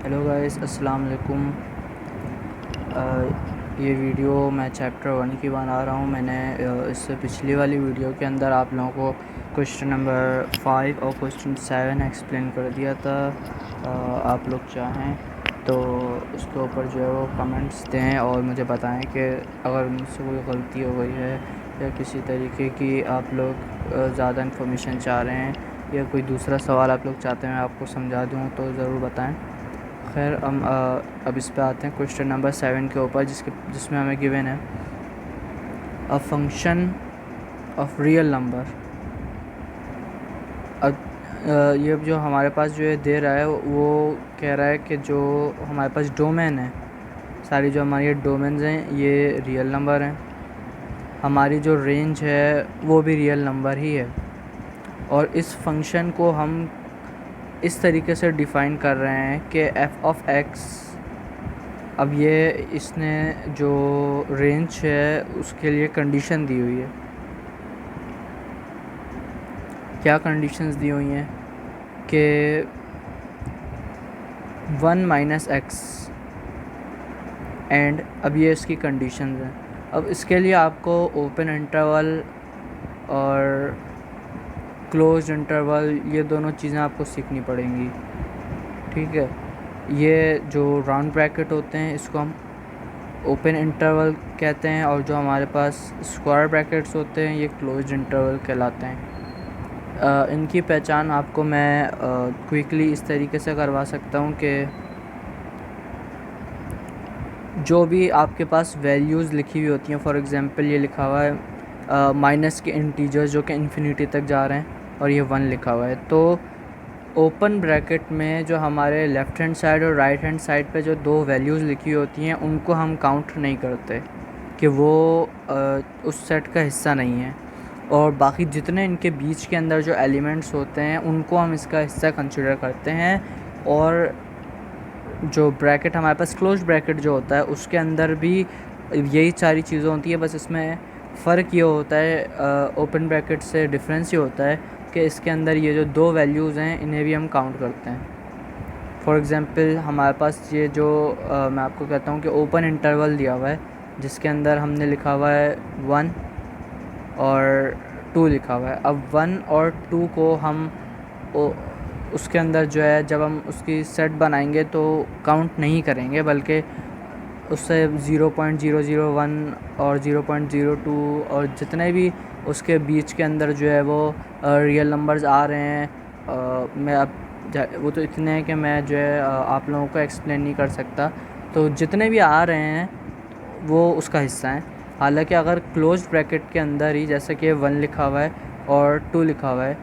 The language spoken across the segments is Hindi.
हेलो गाइस, अस्सलाम वालेकुम। ये वीडियो मैं चैप्टर 1 की बना रहा हूँ। मैंने इससे पिछली वाली वीडियो के अंदर आप लोगों को क्वेश्चन नंबर 5 और क्वेश्चन 7 एक्सप्लेन कर दिया था। आप लोग चाहें तो उसके ऊपर जो है वो कमेंट्स दें और मुझे बताएं कि अगर मुझसे कोई गलती हो गई है या किसी तरीके की आप लोग ज़्यादा इन्फॉर्मेशन चाह रहे हैं या कोई दूसरा सवाल आप लोग चाहते हैं मैं आपको समझा दूँ तो ज़रूर बताएं। खैर हम अब इस पे आते हैं क्वेश्चन नंबर 7 के ऊपर जिसमें हमें गिवन है a function of real number. अब ये जो हमारे पास जो है दे रहा है वो कह रहा है कि जो हमारे पास डोमेन है, सारी जो हमारी डोमेन्स हैं ये रियल नंबर हैं। हमारी जो रेंज है वो भी रियल नंबर ही है और इस फंक्शन को हम इस तरीके से डिफ़ाइन कर रहे हैं कि एफ ऑफ एक्स। अब ये इसने जो रेंज है उसके लिए कंडीशन दी हुई है। क्या कंडीशंस दी हुई हैं कि 1 माइनस एक्स एंड अब ये इसकी कंडीशंस हैं। अब इसके लिए आपको ओपन इंटरवल और क्लोज्ड इंटरवल ये दोनों चीज़ें आपको सीखनी पड़ेंगी, ठीक है। ये जो राउंड ब्रैकेट होते हैं इसको हम ओपन इंटरवल कहते हैं और जो हमारे पास स्क्वायर ब्रैकेट्स होते हैं ये क्लोज्ड इंटरवल कहलाते हैं। इनकी पहचान आपको मैं क्विकली इस तरीके से करवा सकता हूँ कि जो भी आपके पास वैल्यूज़ लिखी हुई होती हैं, फॉर एग्ज़ाम्पल ये लिखा हुआ है माइनस के इंटीजर्स जो कि इन्फिनिटी तक जा रहे हैं और ये 1 लिखा हुआ है, तो ओपन ब्रैकेट में जो हमारे लेफ़्ट हैंड साइड और राइट हैंड साइड पे जो दो वैल्यूज़ लिखी होती हैं उनको हम काउंट नहीं करते कि वो उस सेट का हिस्सा नहीं है, और बाकी जितने इनके बीच के अंदर जो एलिमेंट्स होते हैं उनको हम इसका हिस्सा कंसिडर करते हैं। और जो ब्रैकेट हमारे पास क्लोज ब्रैकेट जो होता है उसके अंदर भी यही सारी चीज़ें होती है, बस इसमें फ़र्क ये होता है ओपन ब्रैकेट से डिफरेंस ये होता है कि इसके अंदर ये जो दो वैल्यूज़ हैं इन्हें भी हम काउंट करते हैं। फॉर एग्ज़ाम्पल हमारे पास ये जो मैं आपको कहता हूँ कि ओपन इंटरवल दिया हुआ है जिसके अंदर हमने लिखा हुआ है 1 और 2 लिखा हुआ है। अब 1 और 2 को हम उसके अंदर जो है जब हम उसकी सेट बनाएंगे तो काउंट नहीं करेंगे, बल्कि उससे 0.001 और 0.02 और जितने भी उसके बीच के अंदर जो है वो रियल नंबर्स आ रहे हैं। मैं अब वो तो इतने हैं कि मैं जो है आप लोगों को एक्सप्लेन नहीं कर सकता, तो जितने भी आ रहे हैं वो उसका हिस्सा हैं। हालांकि अगर क्लोज ब्रैकेट के अंदर ही जैसे कि 1 लिखा हुआ है और 2 लिखा हुआ है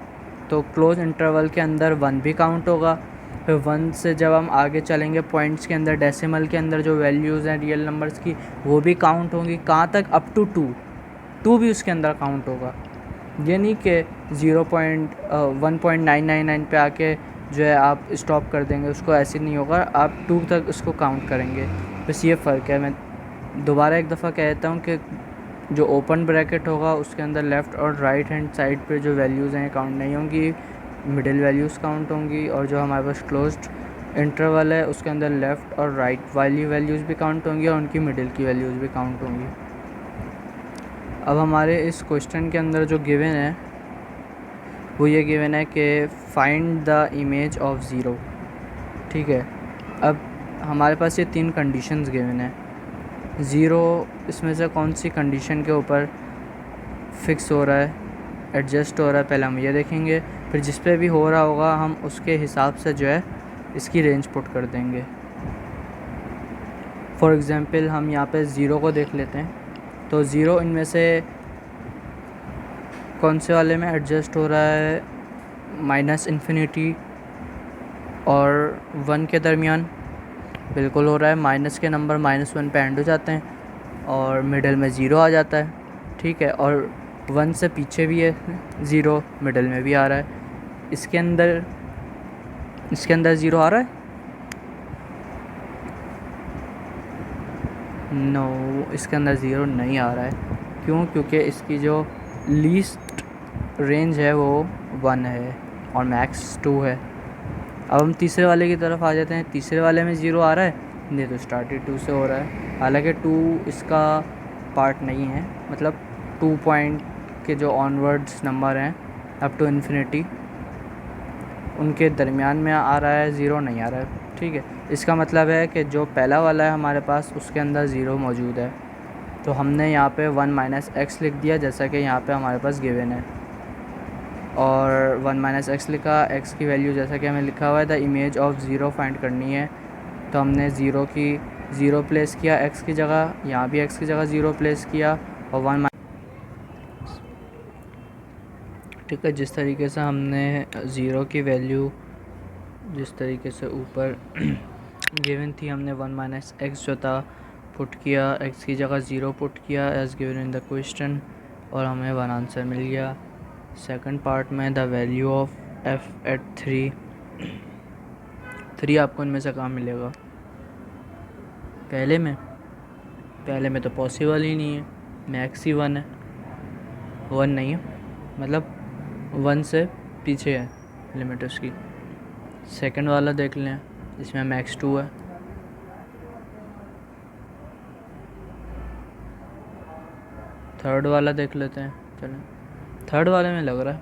तो क्लोज इंटरवल के अंदर 1 भी काउंट होगा। फिर 1 से जब हम आगे चलेंगे पॉइंट्स के अंदर डेसिमल के अंदर जो वैल्यूज़ हैं रियल नंबर्स की वो भी काउंट होंगी, कहाँ तक, अप टू 2 भी उसके अंदर काउंट होगा। ये नहीं कि 1.999 पे आके जो है आप स्टॉप कर देंगे, उसको ऐसे नहीं होगा, आप 2 तक उसको काउंट करेंगे। बस ये फ़र्क है। मैं दोबारा एक दफ़ा कहता हूँ कि जो ओपन ब्रैकेट होगा उसके अंदर लेफ़्ट और राइट हैंड साइड पे जो वैल्यूज़ हैं काउंट नहीं होंगी, मिडिल वैल्यूज़ काउंट होंगी। और जो हमारे पास क्लोज्ड इंटरवल है उसके अंदर लेफ़्ट और राइट वाली वैल्यूज़ भी काउंट होंगी और उनकी मिडिल की वैल्यूज़ भी काउंट होंगी। अब हमारे इस क्वेश्चन के अंदर जो गिवन है वो ये गिवन है कि find the image of zero, ठीक है। अब हमारे पास ये 3 कंडीशंस गिवन है। ज़ीरो इसमें से कौन सी कंडीशन के ऊपर फिक्स हो रहा है, एडजस्ट हो रहा है, पहले हम ये देखेंगे। फिर जिस पे भी हो रहा होगा हम उसके हिसाब से जो है इसकी रेंज पुट कर देंगे। फॉर एग्ज़ाम्पल हम यहाँ पे ज़ीरो को देख लेते हैं, तो ज़ीरो इनमें से कौन से वाले में एडजस्ट हो रहा है, माइनस इन्फिनिटी और 1 के दरमियान बिल्कुल हो रहा है। माइनस के नंबर -1 पे एंड हो जाते हैं और मिडल में ज़ीरो आ जाता है, ठीक है। और 1 से पीछे भी है ज़ीरो, मिडल में भी आ रहा है। इसके अंदर ज़ीरो आ रहा है, नो, इसके अंदर ज़ीरो नहीं आ रहा है। क्यों? क्योंकि इसकी जो लीस्ट रेंज है वो 1 है और मैक्स 2 है। अब हम तीसरे वाले की तरफ आ जाते हैं। तीसरे वाले में 0 आ रहा है, नहीं तो स्टार्टेड 2 से हो रहा है। हालांकि 2 इसका पार्ट नहीं है, मतलब 2 पॉइंट के जो ऑनवर्ड्स नंबर हैं अप टू इन्फिनिटी, उनके दरमियान में आ रहा है, 0 नहीं आ रहा है। ठीक है, इसका मतलब है कि जो पहला वाला है हमारे पास उसके अंदर 0 मौजूद है, तो हमने यहाँ पे 1 माइनस एक्स लिख दिया, जैसा कि यहाँ पे हमारे पास गिवन है। और 1 माइनस एक्स लिखा, एक्स की वैल्यू जैसा कि हमें लिखा हुआ है the image of zero find करनी है, तो हमने ज़ीरो प्लेस किया एक्स की जगह, यहाँ भी एक्स की जगह 0 प्लेस किया, और 1। ठीक है, जिस तरीके से हमने ज़ीरो की वैल्यू जिस तरीके से ऊपर गिवन थी, हमने 1 माइनस एक्स जो था पुट किया, एक्स की जगह 0 पुट किया as given in the question, और हमें 1 आंसर मिल गया। सेकंड पार्ट में the value of f at 3 आपको इनमें से कहाँ मिलेगा? पहले में तो पॉसिबल ही नहीं है, मैक्स ही 1 है, 1 नहीं है, मतलब 1 से पीछे है लिमिट उसकी। सेकंड वाला देख लें, इसमें मैक्स 2 है। थर्ड वाला देख लेते हैं, चलें थर्ड वाले में लग रहा है,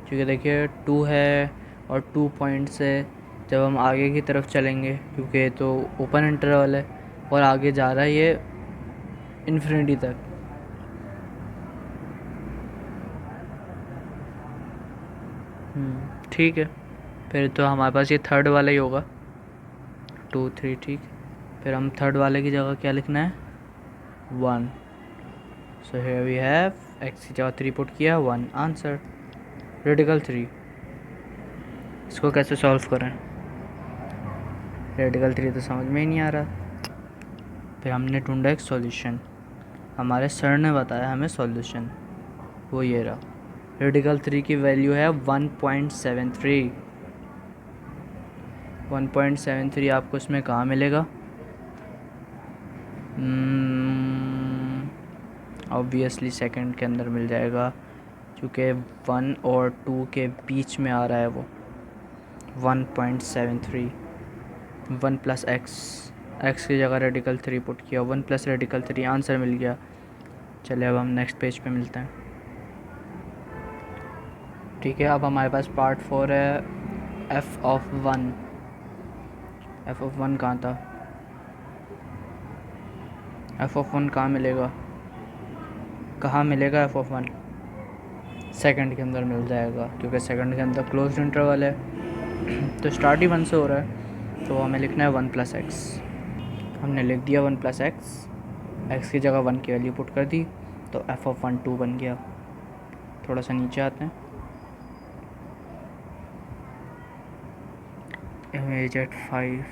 क्योंकि देखिए 2 है और 2 पॉइंट से जब हम आगे की तरफ चलेंगे, क्योंकि ये तो ओपन इंटरवल है और आगे जा रहा है ये इन्फिनिटी तक। ठीक है, फिर तो हमारे पास ये थर्ड वाला ही होगा, 2 3। ठीक, फिर हम थर्ड वाले की जगह क्या लिखना है? 1। So here we have x की जगह 3 पुट किया, 1 आंसर। रेडिकल 3, इसको कैसे सॉल्व करें? रेडिकल 3 तो समझ में ही नहीं आ रहा। फिर हमने ढूंढा एक सॉल्यूशन, हमारे सर ने बताया हमें सॉल्यूशन, वो ये रहा। रेडिकल 3 की वैल्यू है 1.73। 1.73 आपको इसमें कहाँ मिलेगा? ऑब्वियसली सेकंड के अंदर मिल जाएगा, क्योंकि 1 और 2 के बीच में आ रहा है वो 1.73। 1 प्लस एक्स की जगह रेडिकल 3 पुट किया, 1 प्लस रेडिकल 3 आंसर मिल गया। चलिए अब हम नेक्स्ट पेज पे मिलते हैं। ठीक है, अब हमारे पास पार्ट 4 है, एफ ऑफ 1। एफ ऑफ 1 कहाँ था? एफ ऑफ 1 कहाँ मिलेगा? एफ ऑफ 1 सेकंड के अंदर मिल जाएगा, क्योंकि सेकंड के अंदर क्लोज्ड इंटरवल है तो स्टार्ट ही 1 से हो रहा है, तो हमें लिखना है 1 प्लस एक्स। हमने लिख दिया 1 प्लस एक्स की जगह 1 की वैल्यू पुट कर दी, तो एफ ऑफ 1 2 बन गया। थोड़ा सा नीचे आते हैं, इमेज एट 5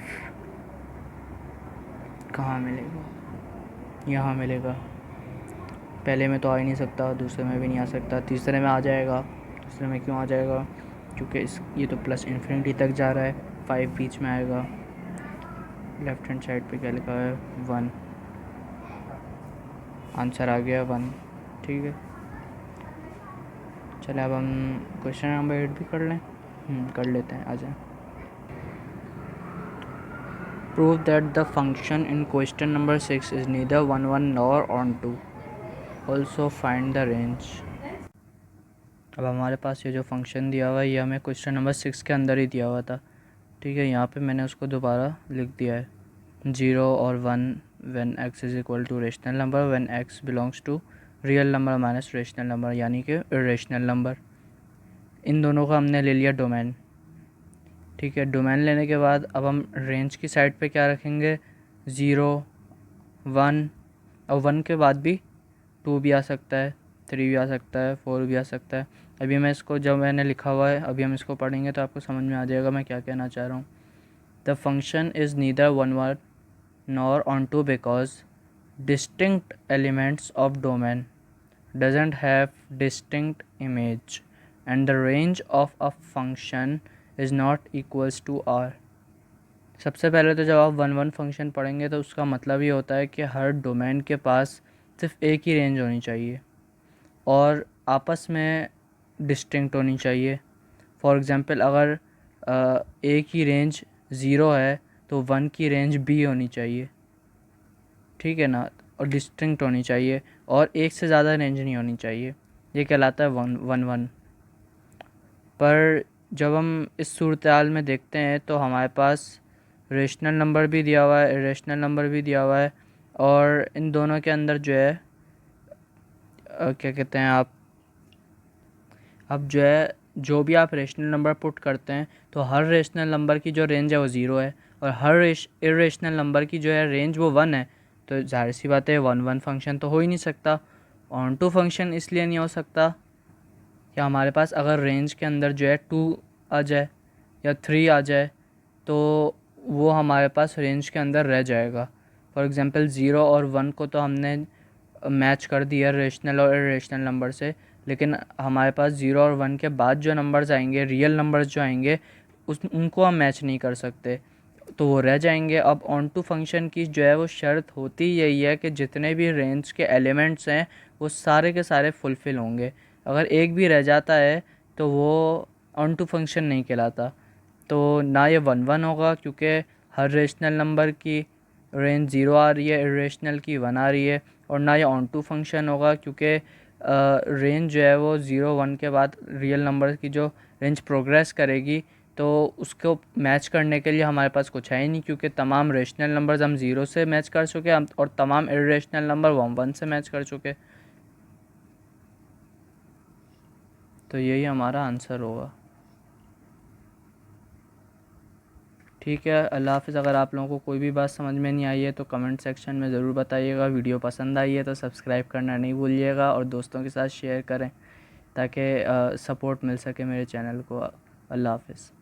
कहाँ मिलेगा? यहाँ मिलेगा। पहले में तो आ ही नहीं सकता, दूसरे में भी नहीं आ सकता, तीसरे में आ जाएगा। तीसरे में क्यों आ जाएगा? क्योंकि ये तो प्लस इन्फिनिटी तक जा रहा है, 5 बीच में आएगा। लेफ्ट हैंड साइड पे क्या लिखा है? 1। आंसर आ गया 1। ठीक है, चले अब हम क्वेश्चन नंबर 8 भी कर लें। कर लेते हैं, आ जाए। Prove that the function in question number 6 is neither 1 1 nor on 2। Also find the range. अब हमारे पास ये जो फंक्शन दिया हुआ है, ये हमें क्वेश्चन नंबर 6 के अंदर ही दिया हुआ था। ठीक है, यहाँ पे मैंने उसको दोबारा लिख दिया है, 0 और 1 when x is equal to rational number, when x belongs to real number minus rational number, यानी कि इरेशनल नंबर। इन दोनों का हमने ले लिया डोमेन। ठीक है, डोमेन लेने के बाद अब हम रेंज की साइड पे क्या रखेंगे? 0 1, और 1 के बाद भी 2 भी आ सकता है, 3 भी आ सकता है, 4 भी आ सकता है। अभी मैं इसको, जब मैंने लिखा हुआ है, अभी हम इसको पढ़ेंगे तो आपको समझ में आ जाएगा मैं क्या कहना चाह रहा हूँ। The function is neither 1 1 nor on 2 because distinct elements of domain doesn't have distinct image and the range of a function is not equals to r। सबसे पहले तो जब आप 1 1 फंक्शन पढ़ेंगे तो उसका मतलब ये होता है कि हर डोमेन के पास सिर्फ एक ही रेंज होनी चाहिए और आपस में डिस्टिंक्ट होनी चाहिए। फॉर एग्ज़ाम्पल, अगर ए की रेंज 0 है तो 1 की रेंज बी होनी चाहिए, ठीक है ना, और डिस्टिंक्ट होनी चाहिए, और एक से ज़्यादा रेंज नहीं होनी चाहिए। ये कहलाता है 1 1 1। पर जब हम इस सूरत हाल में देखते हैं तो हमारे पास रेशनल नंबर भी दिया हुआ है, इरेशनल नंबर भी दिया हुआ है, और इन दोनों के अंदर जो है क्या कहते हैं आप, अब जो है जो भी आप रेशनल नंबर पुट करते हैं तो हर रेशनल नंबर की जो रेंज है वो 0 है, और हर इरेशनल नंबर की जो है रेंज वो 1 है। तो जाहिर सी बात है 1 1 फंक्शन तो हो ही नहीं सकता। ऑन टू फंक्शन इसलिए नहीं हो सकता कि हमारे पास अगर रेंज के अंदर जो है 2 आ जाए या 3 आ जाए तो वो हमारे पास रेंज के अंदर रह जाएगा। फॉर एग्ज़ाम्पल 0 और 1 को तो हमने मैच कर दिया रेशनल और इरेशनल नंबर से, लेकिन हमारे पास 0 और 1 के बाद जो नंबर्स आएंगे, रियल नंबर्स जो आएंगे, उनको हम मैच नहीं कर सकते, तो वो रह जाएंगे। अब ऑन टू फंक्शन की जो है वो शर्त होती यही है कि जितने भी रेंज के एलिमेंट्स हैं वो सारे के सारे फुलफ़िल होंगे। अगर एक भी रह जाता है तो वो ऑन टू फंक्शन नहीं कहलाता। तो ना ये 1 1 होगा क्योंकि हर रेशनल नंबर की रेंज 0 आ रही है, इरेशनल की 1 आ रही है, और ना ये ऑन टू फंक्शन होगा क्योंकि रेंज जो है वो 0 1 के बाद रियल नंबर की जो रेंज प्रोग्रेस करेगी तो उसको मैच करने के लिए हमारे पास कुछ है ही नहीं, क्योंकि तमाम रेशनल नंबर्स हम 0 से मैच कर चुके हैं और तमाम इरेशनल नंबर 1 से मैच कर चुके। तो यही हमारा आंसर होगा। ठीक है, अल्लाह हाफ़िज़। अगर आप लोगों को कोई भी बात समझ में नहीं आई है तो कमेंट सेक्शन में ज़रूर बताइएगा। वीडियो पसंद आई है तो सब्सक्राइब करना नहीं भूलिएगा और दोस्तों के साथ शेयर करें ताकि सपोर्ट मिल सके मेरे चैनल को। अल्लाह हाफ़िज़।